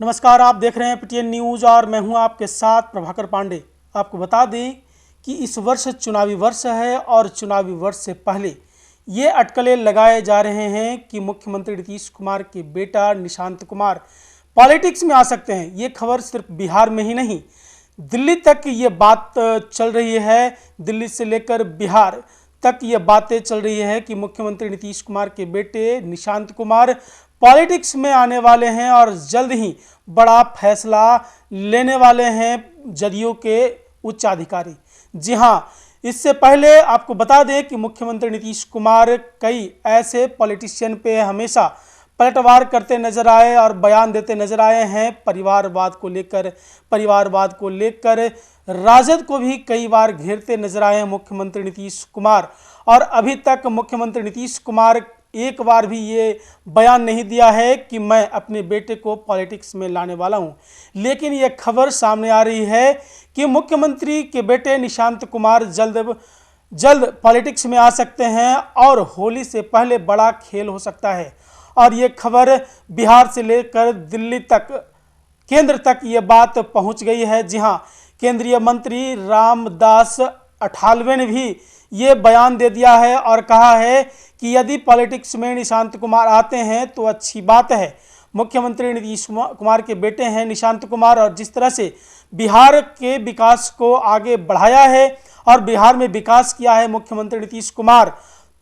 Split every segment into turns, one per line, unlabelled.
नमस्कार, आप देख रहे हैं पीटीएन न्यूज और मैं हूं आपके साथ प्रभाकर पांडे। आपको बता दें कि इस वर्ष चुनावी वर्ष है और चुनावी वर्ष से पहले ये अटकलें लगाए जा रहे हैं कि मुख्यमंत्री नीतीश कुमार के बेटा निशांत कुमार पॉलिटिक्स में आ सकते हैं। ये खबर सिर्फ बिहार में ही नहीं, दिल्ली तक ये बात चल रही है। दिल्ली से लेकर बिहार तक ये बातें चल रही है कि मुख्यमंत्री नीतीश कुमार के बेटे निशांत कुमार पॉलिटिक्स में आने वाले हैं और जल्द ही बड़ा फैसला लेने वाले हैं जदयू के उच्च अधिकारी। जी हां, इससे पहले आपको बता दें कि मुख्यमंत्री नीतीश कुमार कई ऐसे पॉलिटिशियन पे हमेशा पलटवार करते नजर आए और बयान देते नजर आए हैं परिवारवाद को लेकर राजद को भी कई बार घेरते नजर आए हैं मुख्यमंत्री नीतीश कुमार। और अभी तक मुख्यमंत्री नीतीश कुमार एक बार भी ये बयान नहीं दिया है कि मैं अपने बेटे को पॉलिटिक्स में लाने वाला हूं। लेकिन ये खबर सामने आ रही है कि मुख्यमंत्री के बेटे निशांत कुमार जल्द पॉलिटिक्स में आ सकते हैं और होली से पहले बड़ा खेल हो सकता है। और ये खबर बिहार से लेकर दिल्ली तक, केंद्र तक ये बात पहुंच गई है। जी हां, केंद्रीय मंत्री रामदास अठावले ने भी ये बयान दे दिया है और कहा है कि यदि पॉलिटिक्स में निशांत कुमार आते हैं तो अच्छी बात है। मुख्यमंत्री नीतीश कुमार के बेटे हैं निशांत कुमार और जिस तरह से बिहार के विकास को आगे बढ़ाया है और बिहार में विकास किया है मुख्यमंत्री नीतीश कुमार,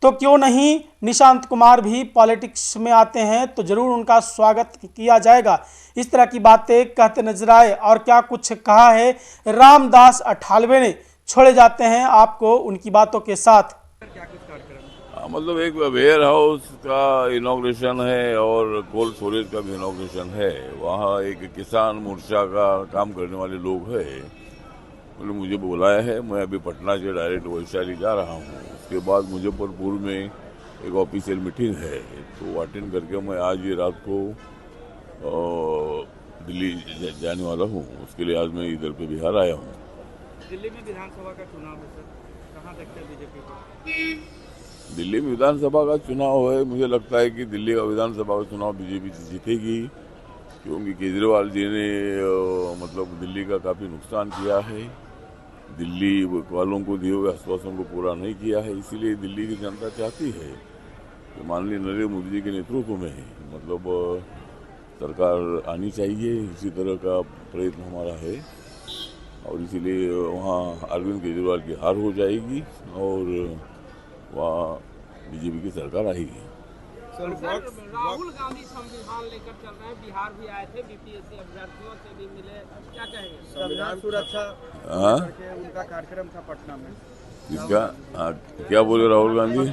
तो क्यों नहीं निशांत कुमार भी पॉलिटिक्स में आते हैं तो जरूर उनका स्वागत किया जाएगा। इस तरह की बातें कहते नजर आए और क्या कुछ कहा है रामदास अठावले ने। छोड़े जाते हैं आपको उनकी बातों के साथ।
मतलब एक वेयर हाउस का इनॉग्रेशन है और कोल्ड स्टोरेज का भी इनॉग्रेशन है। वहाँ एक किसान मोर्चा का काम करने वाले लोग हैं, उन्होंने मुझे बुलाया है। मैं अभी पटना से डायरेक्ट वैशाली जा रहा हूँ। उसके बाद मुजफ्फरपुर में एक ऑफिशियल मीटिंग है, तो अटेंड करके मैं आज ये रात को दिल्ली जाने वाला हूँ। उसके लिए आज मैं इधर पे बिहार आया हूँ।
दिल्ली में विधानसभा का चुनाव है सर, कहाँ देखते हैं बीजेपी को?
दिल्ली में विधानसभा का चुनाव है। मुझे लगता है कि दिल्ली का विधानसभा का चुनाव बीजेपी जीतेगी, क्योंकि केजरीवाल जी ने मतलब दिल्ली का काफ़ी नुकसान किया है। दिल्ली वालों को दिए हुए आश्वासन को पूरा नहीं किया है। इसीलिए दिल्ली की जनता चाहती है कि माननीय नरेंद्र मोदी जी के नेतृत्व में मतलब सरकार आनी चाहिए। इसी तरह का प्रयत्न हमारा है और इसीलिए वहाँ अरविंद केजरीवाल की हार हो जाएगी और वहाँ बीजेपी की सरकार आएगी।
राहुल गांधी संविधान लेकर चल रहे हैं, बिहार भी आए थे, बीपीएससी अभ्यर्थियों से भी मिले, क्या कहेंगे? संविधान सुरक्षा उनका कार्यक्रम था पटना में।
किसका? क्या बोले राहुल गांधी?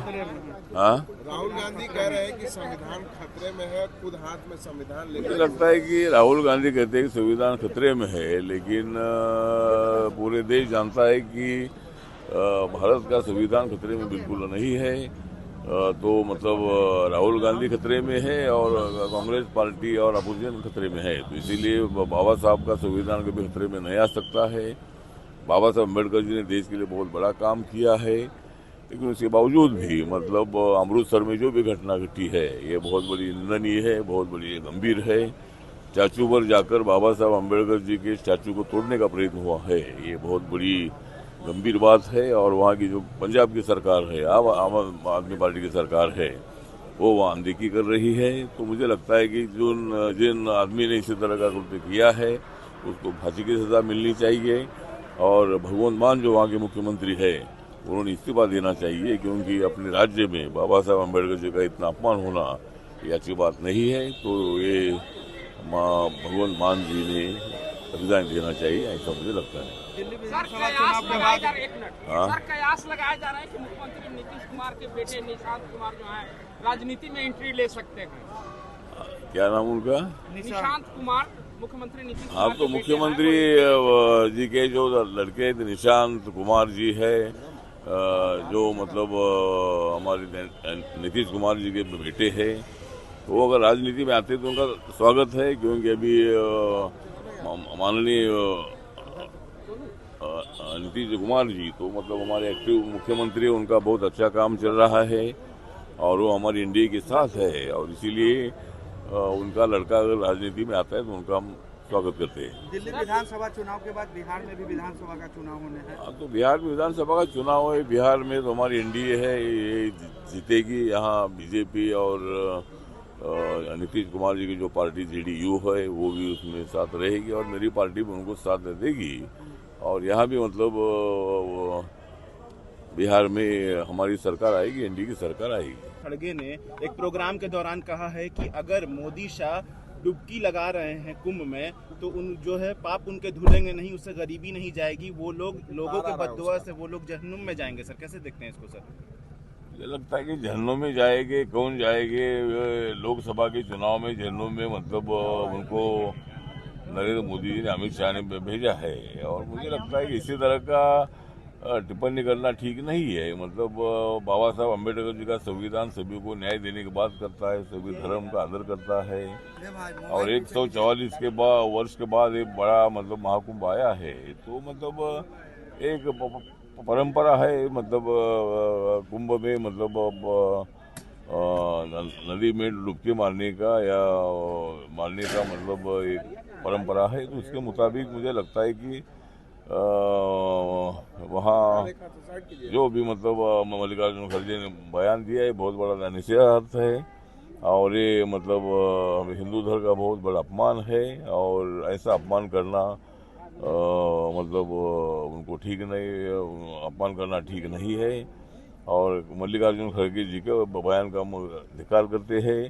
राहुल गांधी कह रहे हैं कि संविधान खतरे में है, खुद हाथ में संविधान लेकर।
मुझे लगता है कि राहुल गांधी कहते हैं कि संविधान खतरे में है, लेकिन पूरे देश जानता है कि भारत का संविधान खतरे में बिल्कुल नहीं है। तो मतलब राहुल गांधी खतरे में है और कांग्रेस पार्टी और अपोजिशन खतरे में है। तो इसीलिए बाबा साहब का संविधान कभी खतरे में नहीं आ सकता है। बाबा साहब अम्बेडकर जी ने देश के लिए बहुत बड़ा काम किया है, लेकिन उसके बावजूद भी मतलब अमृतसर में जो भी घटना घटी है ये बहुत बड़ी निंदनीय है, बहुत बड़ी गंभीर है। स्टैचू पर जाकर बाबा साहब अम्बेडकर जी के स्टैचू को तोड़ने का प्रयत्न हुआ है, ये बहुत बड़ी गंभीर बात है। और वहाँ की जो पंजाब की सरकार है, आम आदमी पार्टी की सरकार है, वो वहाँ अनदेखी कर रही है। तो मुझे लगता है कि जिन आदमी ने इसी तरह का कृत्य किया है उसको फांसी की सजा मिलनी चाहिए। और भगवंत मान जो वहाँ के मुख्यमंत्री है उन्होंने इस्तीफा देना चाहिए, क्योंकि अपने राज्य में बाबा साहब अम्बेडकर जी का इतना अपमान होना ये अच्छी बात नहीं है। तो ये भगवंत मान जी ने रिजाइन देना चाहिए, ऐसा मुझे लगता है।
सर, कयास लगाया जा रहा है कि मुख्यमंत्री नीतीश कुमार के बेटे निशांत कुमार जो है राजनीति में एंट्री ले सकते हैं।
क्या नाम उनका?
निशांत कुमार। मुख्यमंत्री नीतीश कुमार
आप तो मुख्यमंत्री जी के जो लड़के निशांत कुमार जी है, जो मतलब हमारे नीतीश कुमार जी के बेटे हैं, तो वो अगर राजनीति में आते तो उनका स्वागत है। क्योंकि अभी माननीय नीतीश कुमार जी तो मतलब हमारे एक्टिव मुख्यमंत्री, उनका बहुत अच्छा काम चल रहा है और वो हमारी इंडिया के साथ है, और इसीलिए उनका लड़का अगर राजनीति में आता है तो उनका हम स्वागत करते हैं।
दिल्ली विधानसभा चुनाव के बाद बिहार में भी विधानसभा का चुनाव होने हैं।
हाँ, तो बिहार में विधानसभा का चुनाव है। बिहार में तो हमारी एनडीए है, ये जीतेगी। यहाँ बीजेपी और नीतीश कुमार जी की जो पार्टी जेडीयू है वो भी उसमें साथ रहेगी, और मेरी पार्टी भी उनको साथ देगी। और यहाँ भी मतलब बिहार में हमारी सरकार आएगी, एनडीए की सरकार आएगी।
खड़गे ने एक प्रोग्राम के दौरान कहा है कि अगर मोदी शाह डुबकी लगा रहे हैं कुंभ में तो उन जो है पाप उनके धुलेंगे नहीं, उससे गरीबी नहीं जाएगी, वो लोगों के बददुआ से वो लोग जहन्नुम में जाएंगे। सर कैसे देखते हैं इसको? सर
मुझे लगता है कि जहन्नुम में जाएंगे, कौन जाएंगे? लोकसभा के चुनाव में जहन्नुम में मतलब उनको नरेंद्र मोदी जी ने, अमित शाह ने भेजा है, और मुझे लगता है कि इसी तरह का टिप्पणी करना ठीक नहीं है। मतलब बाबा साहब अम्बेडकर जी का संविधान सभी को न्याय देने की बात करता है, सभी धर्म का आदर करता है, और 144 के वर्ष के बाद एक बड़ा मतलब महाकुंभ आया है। तो मतलब एक परंपरा है, मतलब कुंभ में मतलब नदी में डुबकी मारने का या मारने का मतलब एक परंपरा है। तो उसके मुताबिक मुझे लगता है कि वहाँ जो भी मतलब मल्लिकार्जुन खड़गे ने बयान दिया है बहुत बड़ा निषेधार्थ है, और ये मतलब हिंदू धर्म का बहुत बड़ा अपमान है, और ऐसा अपमान करना मतलब उनको ठीक नहीं, अपमान करना ठीक नहीं है। और मल्लिकार्जुन खड़गे जी के बयान का हम धिक्कार करते हैं,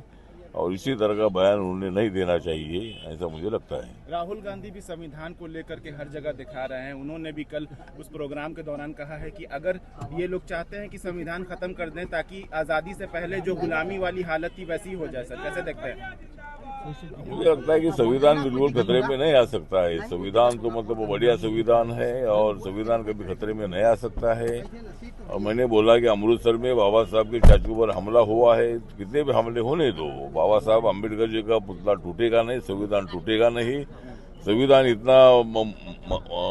और इसी तरह का बयान उन्हें नहीं देना चाहिए, ऐसा मुझे लगता है।
राहुल गांधी भी संविधान को लेकर के हर जगह दिखा रहे हैं। उन्होंने भी कल उस प्रोग्राम के दौरान कहा है कि अगर ये लोग चाहते हैं कि संविधान खत्म कर दें ताकि आज़ादी से पहले जो गुलामी वाली हालत थी वैसी हो जाए। सर कैसे देखते हैं?
मुझे लगता है कि संविधान बिल्कुल खतरे में नहीं आ सकता है। संविधान तो मतलब बढ़िया संविधान है, और संविधान कभी खतरे में नहीं आ सकता है। और मैंने बोला कि अमृतसर में बाबा साहब के स्टैचू पर हमला हुआ है, कितने भी हमले होने दो, बाबा साहब अम्बेडकर जी का पुतला टूटेगा नहीं, संविधान टूटेगा नहीं। संविधान इतना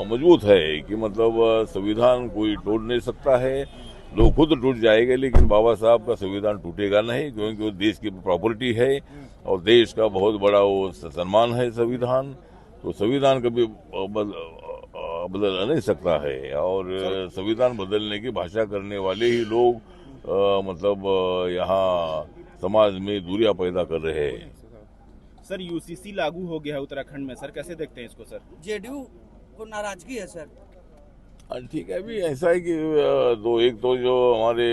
मजबूत है कि मतलब संविधान कोई तोड़ नहीं सकता है। लोग खुद टूट जाएंगे, लेकिन बाबा साहब का संविधान टूटेगा नहीं, क्योंकि वो देश की प्रॉपर्टी है और देश का बहुत बड़ा वो सम्मान है संविधान। तो संविधान कभी बदल नहीं सकता है, और संविधान बदलने की भाषा करने वाले ही लोग मतलब यहाँ समाज में दूरियां पैदा कर रहे हैं।
सर यूसीसी लागू हो गया है उत्तराखंड में, सर कैसे देखते हैं इसको? सर
जेडीयू को नाराजगी है सर।
ठीक है, अभी ऐसा है कि एक तो जो हमारे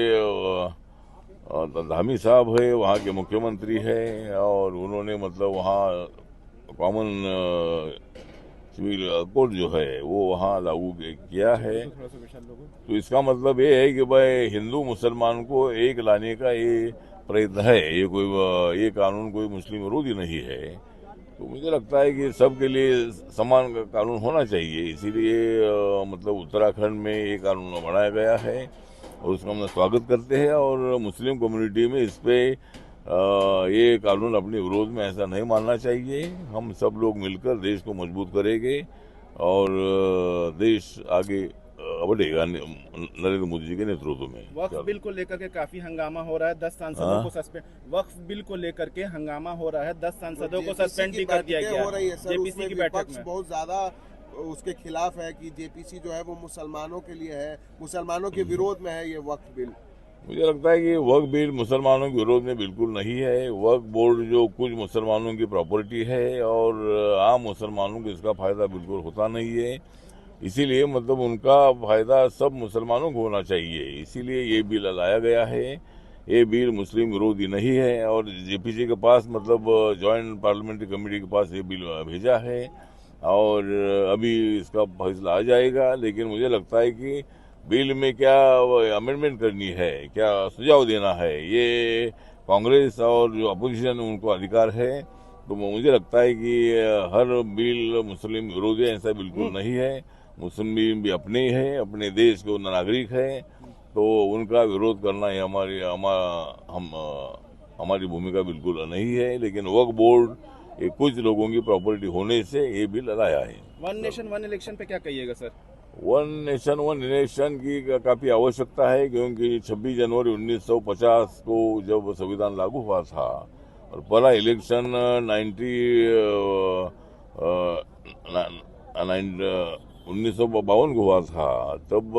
धामी साहब है वहाँ के मुख्यमंत्री है, और उन्होंने मतलब वहाँ कॉमन सिविल कोड जो है वो वहाँ लागू किया है। तो इसका मतलब ये है कि भाई हिंदू मुसलमान को एक लाने का ये प्रयत्न है। ये कानून कोई मुस्लिम विरोधी नहीं है। तो मुझे लगता है कि सबके लिए समान कानून होना चाहिए, इसीलिए मतलब उत्तराखंड में ये कानून बनाया गया है, और उसका हम स्वागत करते हैं। और मुस्लिम कम्युनिटी में इस पे ये कानून अपने विरोध में ऐसा नहीं मानना चाहिए। हम सब लोग मिलकर देश को मजबूत करेंगे, और देश आगे बढ़ेगा नरेंद्र मोदी जी के नेतृत्व में।
वक्फ बिल को लेकर के काफी हंगामा हो रहा है, 10 सांसदों को सस्पेंड। वक्फ बिल को लेकर के हंगामा हो रहा है, 10 सांसदों को सस्पेंड भी कर दिया गया है जेपीसी की बैठक में।
बहुत ज्यादा उसके खिलाफ है कि जेपीसी जो है वो मुसलमानों के लिए है, मुसलमानों के विरोध में है ये वक्फ बिल।
मुझे लगता है कि वक्फ बिल मुसलमानों के विरोध में बिल्कुल नहीं है। वक्फ बोर्ड जो कुछ मुसलमानों की प्रॉपर्टी है, और आम मुसलमानों को इसका फायदा बिल्कुल होता नहीं है। इसीलिए मतलब उनका फायदा सब मुसलमानों को होना चाहिए, इसीलिए ये बिल लाया गया है। ये बिल मुस्लिम विरोधी नहीं है, और जेपीसी के पास मतलब जॉइंट पार्लियामेंट्री कमेटी के पास ये बिल भेजा है, और अभी इसका फैसला आ जाएगा। लेकिन मुझे लगता है कि बिल में क्या अमेंडमेंट करनी है, क्या सुझाव देना है, ये कांग्रेस और जो अपोजिशन उनको अधिकार है। तो मुझे लगता है कि हर बिल मुस्लिम विरोधी ऐसा बिल्कुल नहीं है। मुस्लिम भी अपने ही हैं, अपने देश के नागरिक हैं, तो उनका विरोध करना ये हमारी भूमिका बिल्कुल नहीं है। लेकिन वक्फ बोर्ड ये कुछ लोगों की प्रॉपर्टी होने से ये बिल लाया है।
वन नेशन वन इलेक्शन पे क्या कहिएगा sir?
One nation one election की काफ़ी आवश्यकता है, क्योंकि 26 जनवरी 1950 को जब संविधान लागू हुआ था और पहला इलेक्शन 1952 को हुआ था, तब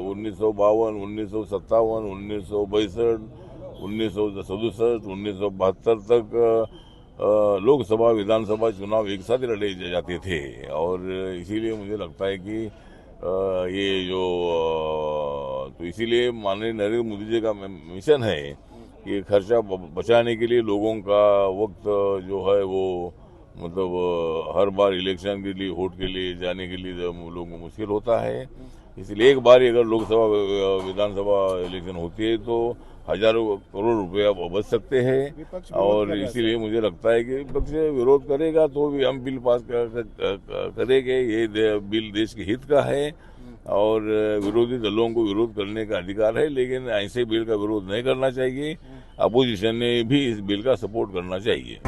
1952, 1957, 1962, 1967, 1972 तक लोकसभा विधानसभा चुनाव एक साथ लड़े जाते थे। और इसीलिए मुझे लगता है कि ये जो तो इसीलिए माननीय नरेंद्र मोदी जी का मिशन है कि खर्चा बचाने के लिए लोगों का वक्त जो है वो मतलब हर बार इलेक्शन के लिए वोट के लिए जाने के लिए लोगों को मुश्किल होता है। इसलिए एक बार अगर लोकसभा विधानसभा इलेक्शन होती है तो हजारों करोड़ रुपया बच सकते हैं। और इसीलिए मुझे लगता है कि विपक्ष विरोध करेगा तो भी हम बिल पास करेंगे। ये बिल देश के हित का है और विरोधी दलों को विरोध करने का अधिकार है, लेकिन ऐसे बिल का विरोध नहीं करना चाहिए। अपोजिशन ने भी इस बिल का सपोर्ट करना चाहिए।